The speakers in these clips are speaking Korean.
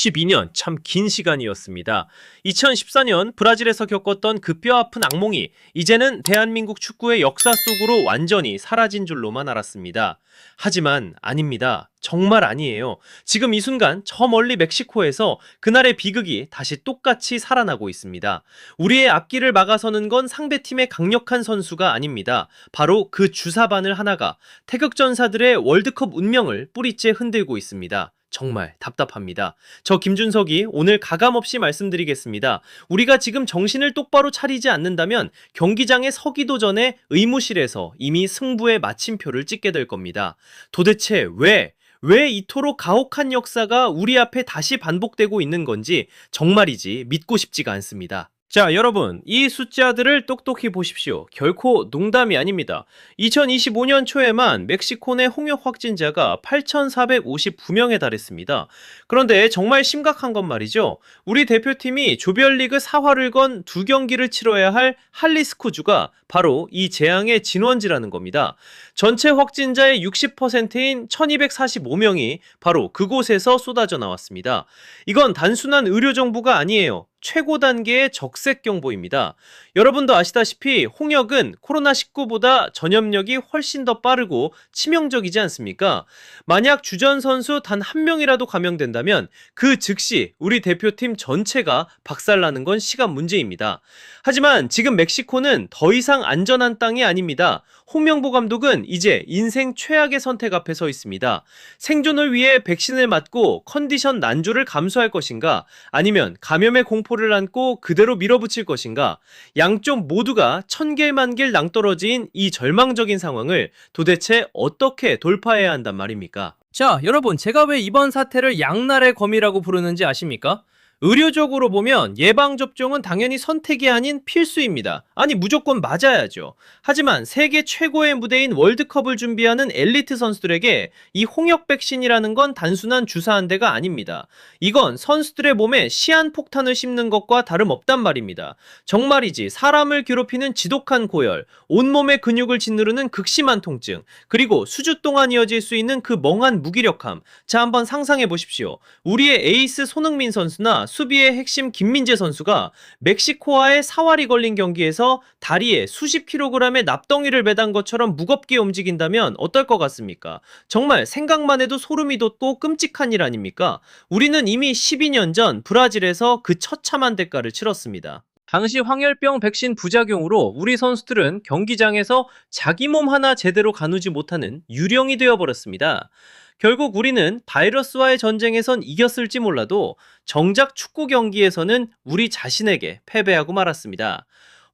12년 참 긴 시간이었습니다. 2014년 브라질에서 겪었던 그 뼈아픈 악몽이 이제는 대한민국 축구의 역사 속으로 완전히 사라진 줄로만 알았습니다. 하지만 아닙니다. 정말 아니에요. 지금 이 순간 저 멀리 멕시코에서 그날의 비극이 다시 똑같이 살아나고 있습니다. 우리의 앞길을 막아서는 건 상대팀의 강력한 선수가 아닙니다. 바로 그 주사바늘 하나가 태극전사들의 월드컵 운명을 뿌리째 흔들고 있습니다. 정말 답답합니다. 저 김준석이 오늘 가감없이 말씀드리겠습니다. 우리가 지금 정신을 똑바로 차리지 않는다면 경기장에 서기도 전에 의무실에서 이미 승부의 마침표를 찍게 될 겁니다. 도대체 왜 이토록 가혹한 역사가 우리 앞에 다시 반복되고 있는 건지 정말이지 믿고 싶지가 않습니다. 자, 여러분, 이 숫자들을 똑똑히 보십시오. 결코 농담이 아닙니다. 2025년 초에만 멕시코 내 홍역 확진자가 8,459명에 달했습니다. 그런데 정말 심각한 건 말이죠. 우리 대표팀이 조별리그 4화를 건 2경기를 치러야 할 할리스쿠주가 바로 이 재앙의 진원지라는 겁니다. 전체 확진자의 60%인 1,245명이 바로 그곳에서 쏟아져 나왔습니다. 이건 단순한 의료정보가 아니에요. 최고 단계의 적색 경보입니다. 여러분도 아시다시피 홍역은 코로나19보다 전염력이 훨씬 더 빠르고 치명적이지 않습니까? 만약 주전 선수 단 한 명이라도 감염된다면 그 즉시 우리 대표팀 전체가 박살나는 건 시간 문제입니다. 하지만 지금 멕시코는 더 이상 안전한 땅이 아닙니다. 홍명보 감독은 이제 인생 최악의 선택 앞에 서 있습니다. 생존을 위해 백신을 맞고 컨디션 난조를 감수할 것인가? 아니면 감염의 공포를 안고 그대로 밀어붙일 것인가? 양쪽 모두가 천길만길 낭떠러지인 이 절망적인 상황을 도대체 어떻게 돌파해야 한단 말입니까? 자, 여러분, 제가 왜 이번 사태를 양날의 검이라고 부르는지 아십니까? 의료적으로 보면 예방접종은 당연히 선택이 아닌 필수입니다. 아니, 무조건 맞아야죠. 하지만 세계 최고의 무대인 월드컵을 준비하는 엘리트 선수들에게 이 홍역 백신이라는 건 단순한 주사 한 대가 아닙니다. 이건 선수들의 몸에 시한폭탄을 심는 것과 다름없단 말입니다. 정말이지 사람을 괴롭히는 지독한 고열, 온몸의 근육을 짓누르는 극심한 통증, 그리고 수주 동안 이어질 수 있는 그 멍한 무기력함. 자, 한번 상상해 보십시오. 우리의 에이스 손흥민 선수나 수비의 핵심 김민재 선수가 멕시코와의 사활이 걸린 경기에서 다리에 수십 킬로그램의 납덩이를 매단 것처럼 무겁게 움직인다면 어떨 것 같습니까? 정말 생각만 해도 소름이 돋고 끔찍한 일 아닙니까? 우리는 이미 12년 전 브라질에서 그 처참한 대가를 치렀습니다. 당시 황열병 백신 부작용으로 우리 선수들은 경기장에서 자기 몸 하나 제대로 가누지 못하는 유령이 되어버렸습니다. 결국 우리는 바이러스와의 전쟁에선 이겼을지 몰라도 정작 축구 경기에서는 우리 자신에게 패배하고 말았습니다.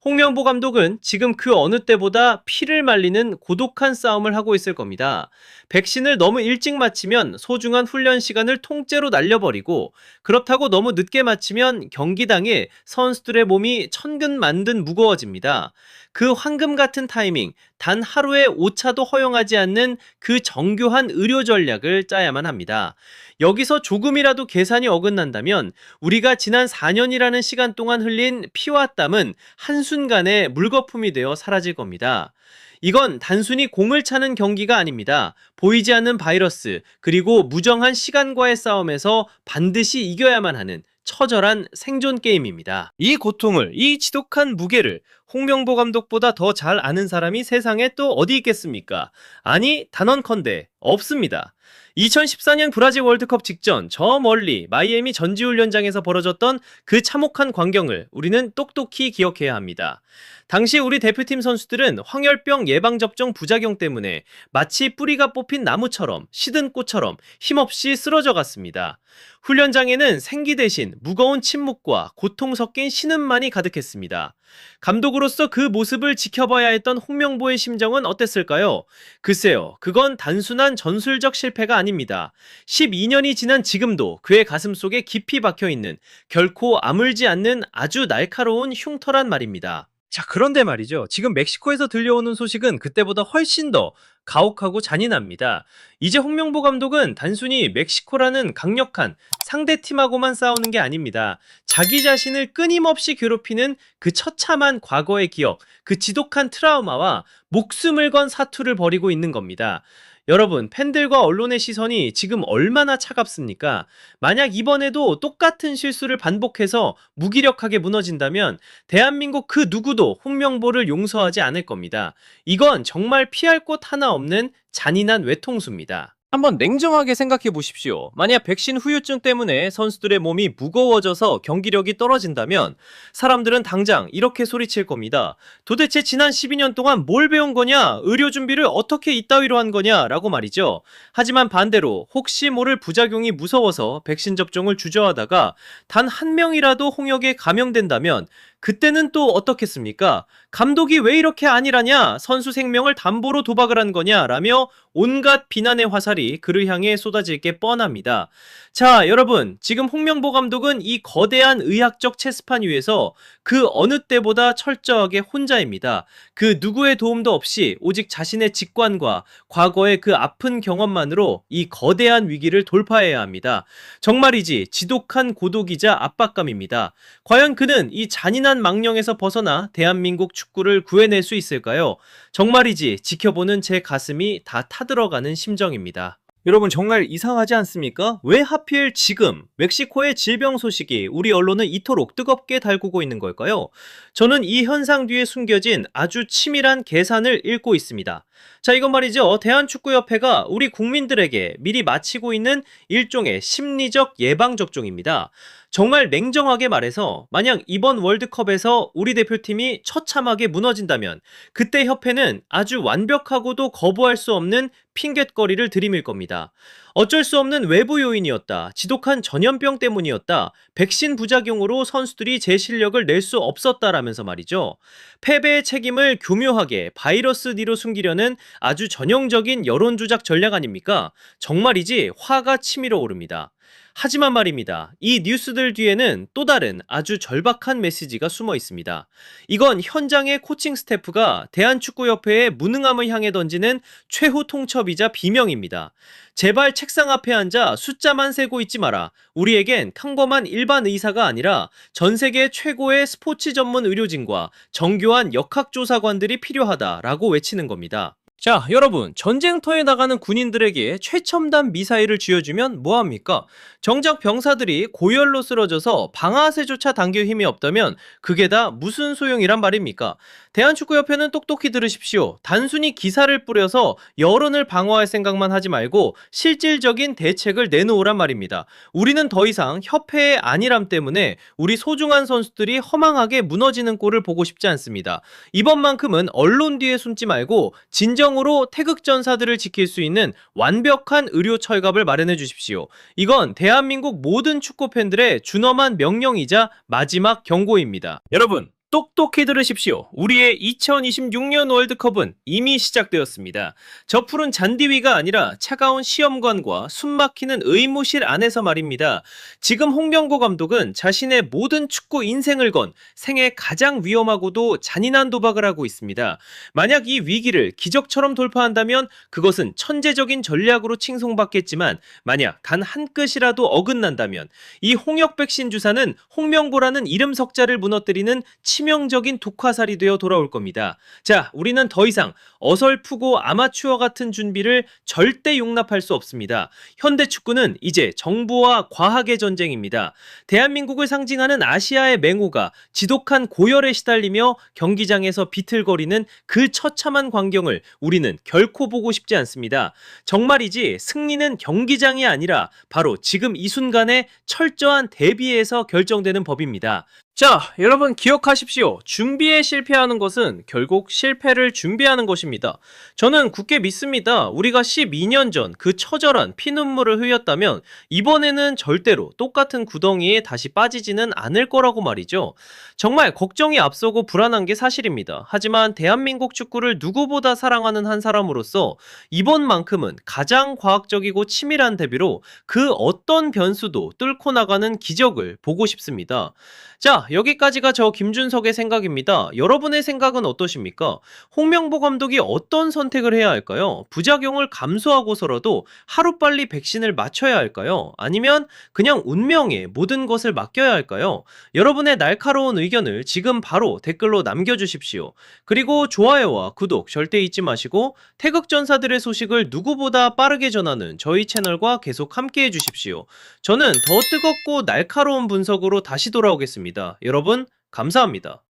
홍명보 감독은 지금 그 어느 때보다 피를 말리는 고독한 싸움을 하고 있을 겁니다. 백신을 너무 일찍 맞히면 소중한 훈련 시간을 통째로 날려버리고, 그렇다고 너무 늦게 맞히면 경기 당일 선수들의 몸이 천근만근 무거워집니다. 그 황금 같은 타이밍, 단 하루의 오차도 허용하지 않는 그 정교한 의료 전략을 짜야만 합니다. 여기서 조금이라도 계산이 어긋난다면 우리가 지난 4년이라는 시간 동안 흘린 피와 땀은 한순간에 물거품이 되어 사라질 겁니다. 이건 단순히 공을 차는 경기가 아닙니다. 보이지 않는 바이러스, 그리고 무정한 시간과의 싸움에서 반드시 이겨야만 하는 처절한 생존 게임입니다. 이 고통을, 이 지독한 무게를 홍명보 감독보다 더 잘 아는 사람이 세상에 또 어디 있겠습니까? 아니, 단언컨대 없습니다. 2014년 브라질 월드컵 직전 저 멀리 마이애미 전지훈련장에서 벌어졌던 그 참혹한 광경을 우리는 똑똑히 기억해야 합니다. 당시 우리 대표팀 선수들은 황열병 예방접종 부작용 때문에 마치 뿌리가 뽑힌 나무처럼, 시든 꽃처럼 힘없이 쓰러져 갔습니다. 훈련장에는 생기 대신 무거운 침묵과 고통 섞인 신음만이 가득했습니다. 감독으로서 그 모습을 지켜봐야 했던 홍명보의 심정은 어땠을까요? 글쎄요, 그건 단순한 전술적 실패가 아닙니다. 12년이 지난 지금도 그의 가슴 속에 깊이 박혀있는, 결코 아물지 않는 아주 날카로운 흉터란 말입니다. 자, 그런데 말이죠. 지금 멕시코에서 들려오는 소식은 그때보다 훨씬 더 가혹하고 잔인합니다. 이제 홍명보 감독은 단순히 멕시코라는 강력한 상대팀하고만 싸우는 게 아닙니다. 자기 자신을 끊임없이 괴롭히는 그 처참한 과거의 기억, 그 지독한 트라우마와 목숨을 건 사투를 벌이고 있는 겁니다. 여러분, 팬들과 언론의 시선이 지금 얼마나 차갑습니까? 만약 이번에도 똑같은 실수를 반복해서 무기력하게 무너진다면 대한민국 그 누구도 홍명보를 용서하지 않을 겁니다. 이건 정말 피할 곳 하나 없는 잔인한 외통수입니다. 한번 냉정하게 생각해 보십시오. 만약 백신 후유증 때문에 선수들의 몸이 무거워져서 경기력이 떨어진다면 사람들은 당장 이렇게 소리칠 겁니다. 도대체 지난 12년 동안 뭘 배운 거냐? 의료 준비를 어떻게 이따위로 한 거냐? 라고 말이죠. 하지만 반대로 혹시 모를 부작용이 무서워서 백신 접종을 주저하다가 단 한 명이라도 홍역에 감염된다면 그때는 또 어떻겠습니까? 감독이 왜 이렇게 아니라냐? 선수 생명을 담보로 도박을 한 거냐? 라며 온갖 비난의 화살이 그를 향해 쏟아질 게 뻔합니다. 자, 여러분, 지금 홍명보 감독은 이 거대한 의학적 체스판 위에서 그 어느 때보다 철저하게 혼자입니다. 그 누구의 도움도 없이 오직 자신의 직관과 과거의 그 아픈 경험만으로 이 거대한 위기를 돌파해야 합니다. 정말이지 지독한 고독이자 압박감입니다. 과연 그는 이 잔인한 망령에서 벗어나 대한민국 축구를 구해낼 수 있을까요? 정말이지 지켜보는 제 가슴이 다 타들어가는 심정입니다. 여러분, 정말 이상하지 않습니까? 왜 하필 지금 멕시코의 질병 소식이 우리 언론을 이토록 뜨겁게 달구고 있는 걸까요? 저는 이 현상 뒤에 숨겨진 아주 치밀한 계산을 읽고 있습니다. 자, 이건 말이죠. 대한축구협회가 우리 국민들에게 미리 마치고 있는 일종의 심리적 예방접종입니다. 정말 냉정하게 말해서 만약 이번 월드컵에서 우리 대표팀이 처참하게 무너진다면 그때 협회는 아주 완벽하고도 거부할 수 없는 핑곗거리를 들이밀 겁니다. 어쩔 수 없는 외부 요인이었다. 지독한 전염병 때문이었다. 백신 부작용으로 선수들이 제 실력을 낼 수 없었다라면서 말이죠. 패배의 책임을 교묘하게 바이러스 뒤로 숨기려는 아주 전형적인 여론조작 전략 아닙니까? 정말이지 화가 치밀어 오릅니다. 하지만 말입니다. 이 뉴스들 뒤에는 또 다른 아주 절박한 메시지가 숨어 있습니다. 이건 현장의 코칭 스태프가 대한축구협회의 무능함을 향해 던지는 최후 통첩이자 비명입니다. 제발 책상 앞에 앉아 숫자만 세고 있지 마라. 우리에겐 평범한 일반 의사가 아니라 전 세계 최고의 스포츠 전문 의료진과 정교한 역학조사관들이 필요하다라고 외치는 겁니다. 자, 여러분, 전쟁터에 나가는 군인들에게 최첨단 미사일을 쥐어주면 뭐합니까? 정작 병사들이 고열로 쓰러져서 방아쇠조차 당길 힘이 없다면 그게 다 무슨 소용이란 말입니까? 대한축구협회는 똑똑히 들으십시오. 단순히 기사를 뿌려서 여론을 방어할 생각만 하지 말고 실질적인 대책을 내놓으란 말입니다. 우리는 더 이상 협회의 안일함 때문에 우리 소중한 선수들이 허망하게 무너지는 꼴을 보고 싶지 않습니다. 이번만큼은 언론 뒤에 숨지 말고 진정으로 태극전사들을 지킬 수 있는 완벽한 의료 철갑을 마련해 주십시오. 이건 대한민국 모든 축구 팬들의 준엄한 명령이자 마지막 경고입니다. 여러분, 똑똑히 들으십시오. 우리의 2026년 월드컵은 이미 시작되었습니다. 저 푸른 잔디 위가 아니라 차가운 시험관과 숨막히는 의무실 안에서 말입니다. 지금 홍명보 감독은 자신의 모든 축구 인생을 건 생애 가장 위험하고도 잔인한 도박을 하고 있습니다. 만약 이 위기를 기적처럼 돌파한다면 그것은 천재적인 전략으로 칭송받겠지만 만약 단 한 끗이라도 어긋난다면 이 홍역 백신 주사는 홍명보라는 이름 석자를 무너뜨리는 치명적인 독화살이 되어 돌아올 겁니다. 자, 우리는 더 이상 어설프고 아마추어 같은 준비를 절대 용납할 수 없습니다. 현대 축구는 이제 정부와 과학의 전쟁입니다. 대한민국을 상징하는 아시아의 맹호가 지독한 고열에 시달리며 경기장에서 비틀거리는 그 처참한 광경을 우리는 결코 보고 싶지 않습니다. 정말이지 승리는 경기장이 아니라 바로 지금 이 순간에 철저한 대비에서 결정되는 법입니다. 자, 여러분 기억하십시오. 준비에 실패하는 것은 결국 실패를 준비하는 것입니다. 저는 굳게 믿습니다. 우리가 12년 전 그 처절한 피눈물을 흘렸다면 이번에는 절대로 똑같은 구덩이에 다시 빠지지는 않을 거라고 말이죠. 정말 걱정이 앞서고 불안한 게 사실입니다. 하지만 대한민국 축구를 누구보다 사랑하는 한 사람으로서 이번만큼은 가장 과학적이고 치밀한 대비로 그 어떤 변수도 뚫고 나가는 기적을 보고 싶습니다. 자, 여기까지가 저 김준석의 생각입니다. 여러분의 생각은 어떠십니까? 홍명보 감독이 어떤 선택을 해야 할까요? 부작용을 감수하고서라도 하루빨리 백신을 맞춰야 할까요? 아니면 그냥 운명에 모든 것을 맡겨야 할까요? 여러분의 날카로운 의견을 지금 바로 댓글로 남겨주십시오. 그리고 좋아요와 구독 절대 잊지 마시고 태극전사들의 소식을 누구보다 빠르게 전하는 저희 채널과 계속 함께 해주십시오. 저는 더 뜨겁고 날카로운 분석으로 다시 돌아오겠습니다. 여러분, 감사합니다.